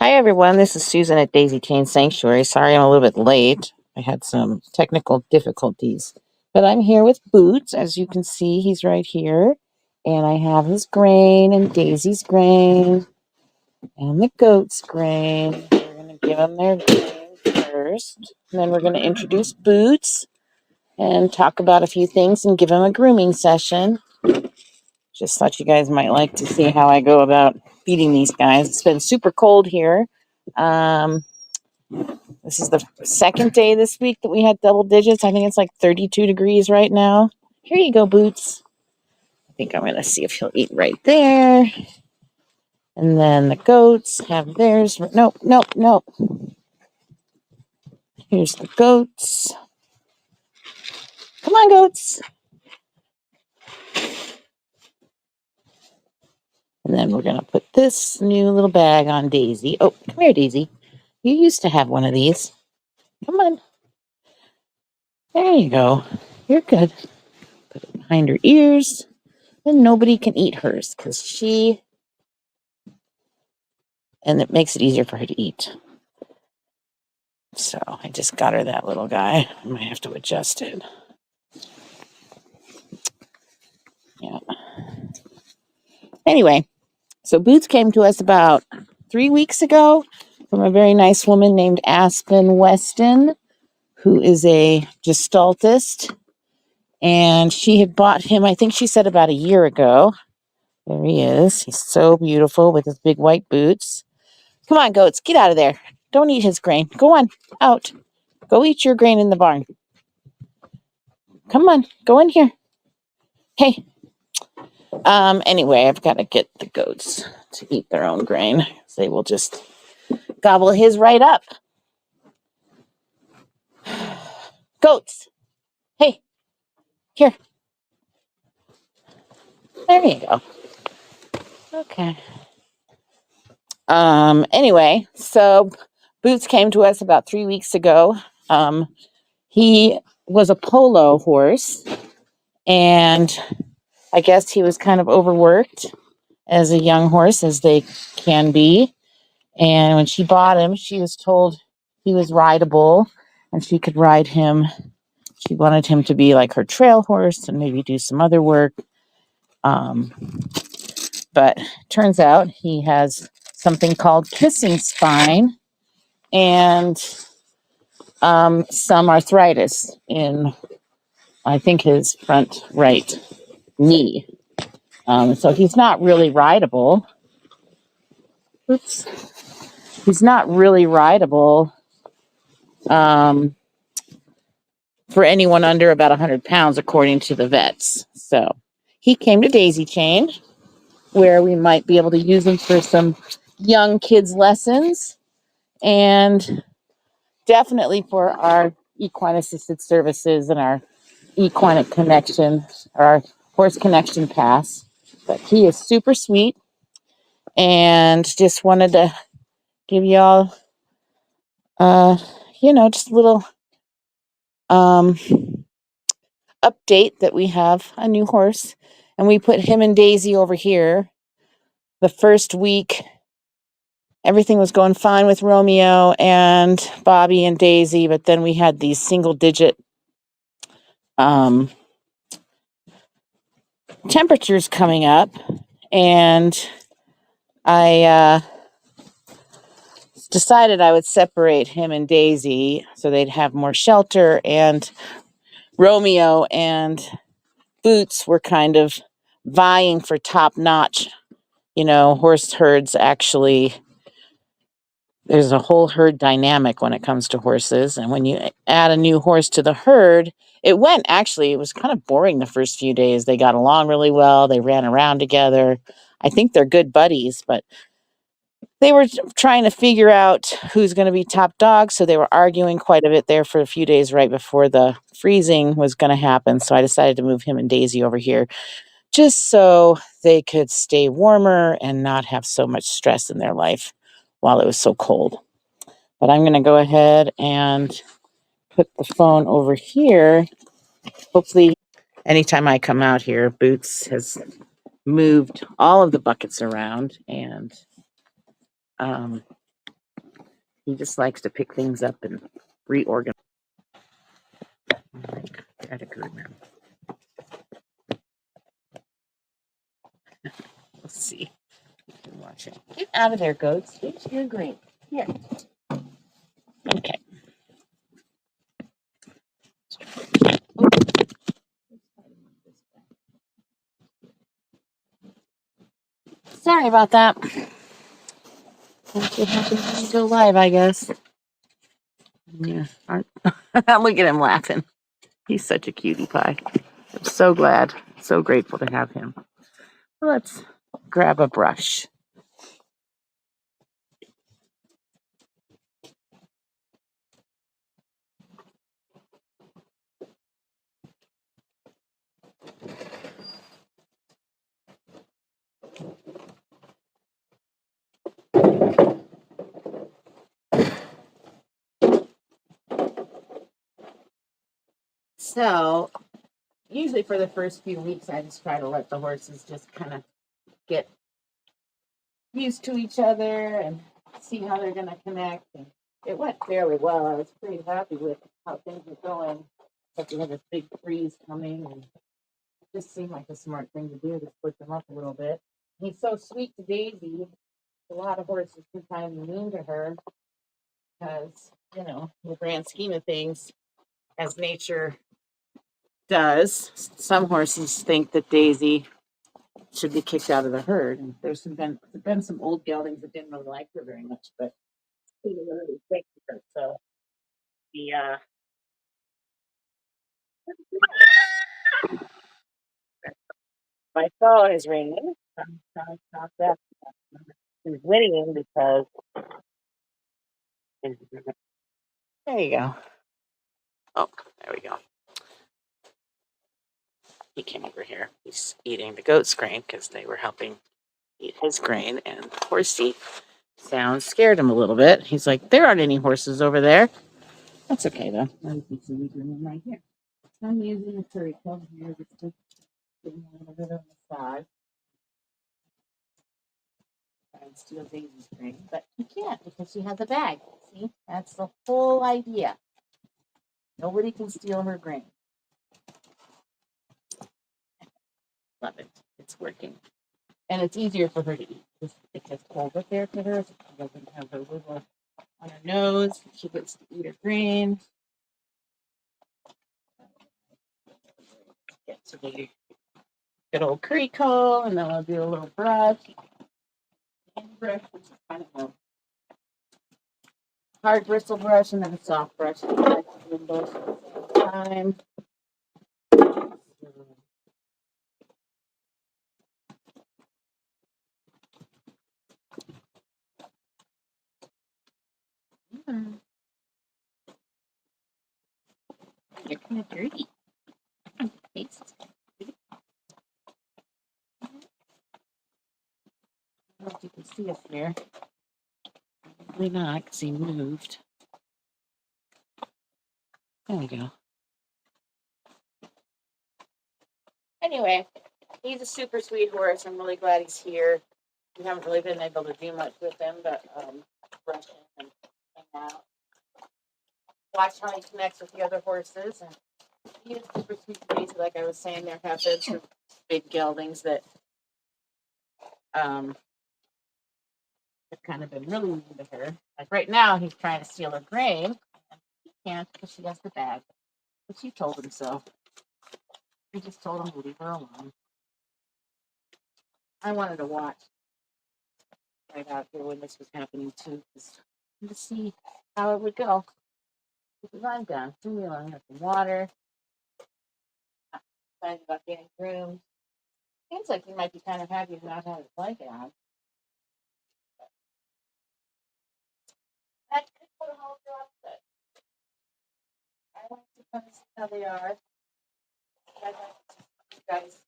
Hi everyone, this is Susan at Daisy Chain Sanctuary. Sorry I'm a little bit late. I had some technical difficulties. But I'm here with Boots. As you can see, he's right here. And I have his grain and Daisy's grain and the goat's grain. We're going to give them their grain first. And then we're going to introduce Boots and talk about a few things and give him a grooming session. Just thought you guys might like to see how I go about feeding these guys. It's been super cold here. This is the second day this week that we had double digits. I think it's like 32 degrees right now. Here you go, Boots. I think I'm going to see if he'll eat right there. And then the goats have theirs. Nope, nope, nope. Here's the goats. Come on, goats. And then we're going to put this new little bag on Daisy. Oh, come here, Daisy. You used to have one of these. Come on. There you go. You're good. Put it behind her ears. And nobody can eat hers because and it makes it easier for her to eat. So I just got her that little guy. I might have to adjust it. Yeah. Anyway, so Boots came to us about 3 weeks ago from a very nice woman named Aspen Weston, who is a gestaltist. And she had bought him, I think she said about a year ago. There he is. He's so beautiful with his big white boots. Come on, goats, get out of there. Don't eat his grain. Go on, out. Go eat your grain in the barn. Come on, go in here. Hey. Anyway, I've got to get the goats to eat their own grain. They will just gobble his right up. Goats. Hey, here. There you go. Okay. Anyway, so Boots came to us about 3 weeks ago. He was a polo horse, and I guess he was kind of overworked as a young horse, as they can be. And when she bought him, she was told he was rideable and she could ride him. She wanted him to be like her trail horse and maybe do some other work. But turns out he has something called kissing spine and some arthritis in, I think, his front right knee. So he's not really rideable. Oops. He's not really rideable for anyone under about 100 pounds, according to the vets. So he came to Daisy Chain, where we might be able to use him for some young kids' lessons, and definitely for our equine assisted services and our equine connection, or our horse connection pass. But he is super sweet, and just wanted to give y'all, just a little update that we have a new horse, and we put him and Daisy over here. The first week, everything was going fine with Romeo and Bobby and Daisy, but then we had these single-digit temperatures coming up, and I decided I would separate him and Daisy so they'd have more shelter, and Romeo and Boots were kind of vying for top-notch. Horse herds actually, there's a whole herd dynamic when it comes to horses. And when you add a new horse to the herd, it was kind of boring the first few days. They got along really well. They ran around together. I think they're good buddies, but they were trying to figure out who's going to be top dog. So they were arguing quite a bit there for a few days right before the freezing was going to happen. So I decided to move him and Daisy over here, just so they could stay warmer and not have so much stress in their life while it was so cold. But I'm going to go ahead and put the phone over here. Hopefully, anytime I come out here, Boots has moved all of the buckets around, and He just likes to pick things up and reorganize. Try to groom him. Let's see. Watch it. Get out of there, goats. You're great. Here. Okay. Sorry about that. That's what happens when you go live, I guess. Yeah. Look at him laughing. He's such a cutie pie. I'm so glad, so grateful to have him. Let's grab a brush. So, usually for the first few weeks, I just try to let the horses just kind of get used to each other and see how they're going to connect. And it went fairly well. I was pretty happy with how things were going. But we had this big freeze coming, and it just seemed like a smart thing to do to split them up a little bit. He's so sweet to Daisy. A lot of horses can kind of be mean to her because, in the grand scheme of things, as nature does, some horses think that Daisy should be kicked out of the herd. And there's been some old geldings that didn't really like her very much, but she didn't really think her. So the my phone is ringing. I'm trying to stop that. He's whinnying because there you go. Oh, there we go. He came over here. He's eating the goat's grain because they were helping eat his grain, and the horsey sound scared him a little bit. He's like, there aren't any horses over there. That's okay though. I'm using them right here. I'm using a curry comb here just to give him a little bit of a massage. Try and steal Daisy's grain, but he can't because she has a bag. See, that's the whole idea. Nobody can steal her grain. Love it. It's working. And it's easier for her to eat. It gets cold up there for her. So she doesn't have her wiggle on her nose. She gets to eat her grain. Get to the good old curry comb, and then I'll do a little brush. Hand brush, which is kind of a hard bristle brush, and then a soft brush. I like to do both at the same time. You're kind of dirty. Face. I don't know if you can see us here. Probably not, because he moved. There we go. Anyway, he's a super sweet horse. I'm really glad he's here. We haven't really been able to do much with him, but brush him and hang out. Watch how he connects with the other horses. And he is super sweet to Daisy. Like I was saying, there have been some big geldings that have kind of been really mean to her. Like right now, he's trying to steal her grain. And he can't because she has the bag. But she told him so. We just told him to leave her alone. I wanted to watch right out here when this was happening too, just to see how it would go. Because I'm done. Leave me alone. Have some water. I'm excited about getting groomed. Seems like you might be kind of happy to not have a blanket on. I could put a whole drop, but I like to kind of see how they are. I like you guys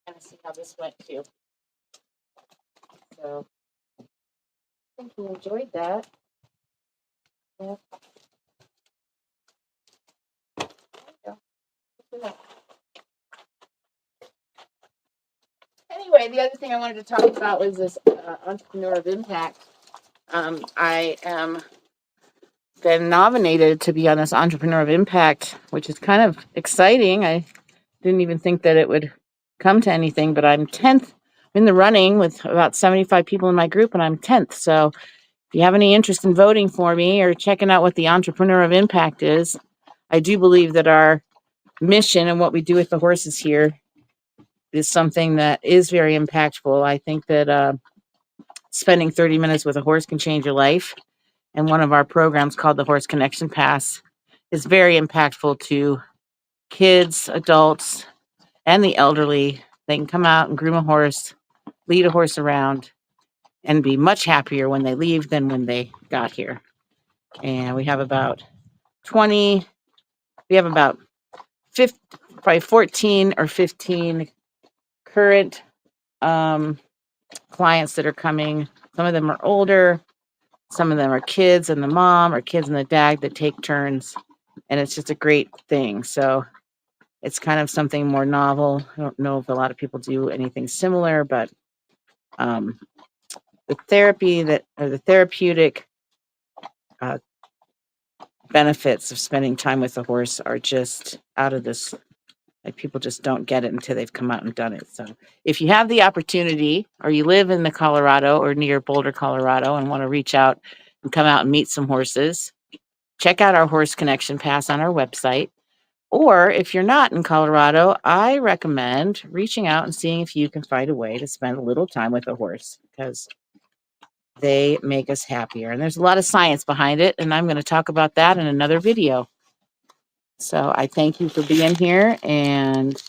kind of see how this went too. So I think you enjoyed that. Yeah. There you go. Anyway, the other thing I wanted to talk about was this entrepreneur of impact. I am been nominated to be on this Entrepreneur of Impact, which is kind of exciting. I didn't even think that it would come to anything, but I'm 10th in the running with about 75 people in my group, and I'm 10th. So if you have any interest in voting for me or checking out what the Entrepreneur of Impact is, I do believe that our mission and what we do with the horses here is something that is very impactful. I think that spending 30 minutes with a horse can change your life. And one of our programs called the Horse Connection Pass is very impactful to kids, adults, and the elderly. They can come out and groom a horse, lead a horse around, and be much happier when they leave than when they got here. And we have about 20, we have about 50, probably 14 or 15 current clients that are coming. Some of them are older, some of them are kids and the mom or kids and the dad that take turns. And it's just a great thing. So it's kind of something more novel. I don't know if a lot of people do anything similar, but the therapeutic benefits of spending time with a horse are just out of this. Like, people just don't get it until they've come out and done it. So if you have the opportunity, or you live in the Colorado or near Boulder, Colorado, and want to reach out and come out and meet some horses, check out our Horse Connection Pass on our website. Or if you're not in Colorado, I recommend reaching out and seeing if you can find a way to spend a little time with a horse, because they make us happier. And there's a lot of science behind it, and I'm going to talk about that in another video. So I thank you for being here, and